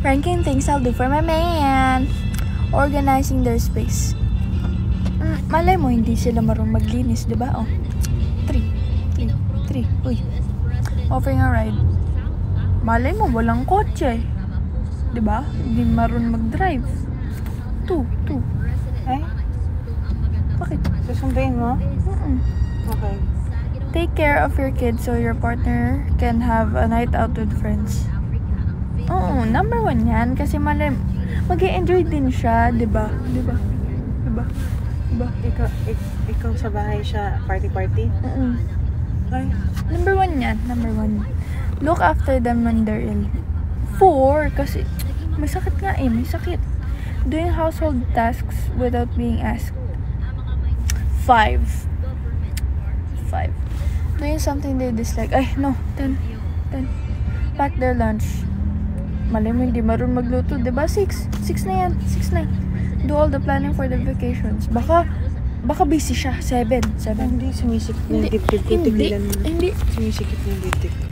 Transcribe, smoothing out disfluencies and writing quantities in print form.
Ranking things I'll do for my man. Organizing their space. Malay mo, hindi sila marunong maglinis, di ba? Oh. 3. Uy. Offering a ride. Malay mo, walang kotse. Di ba? Hindi marunong mag-drive. 2. Ay, Bakit? susunduin mo? Okay. Take care of your kids so your partner can have a night out with friends. Oo, number 1 yan. Kasi malay, mag-e-enjoy din siya, di ba? Ikaw sa bahay siya, party? Ay, Number 1 yan. Number 1. Look after them when they're ill. 4, kasi may sakit nga may sakit. Doing household tasks without being asked. 5. Doing something they dislike. 10. Pack their lunch. Malay mo, hindi marunong magluto, diba? 6 na yan. Do all the planning for the vacations. Baka busy siya. 7. hindi sumisikip na yung dibdib ko. Hindi. Tigilan mo. Hindi. Sumisikip na yung dibdib ko.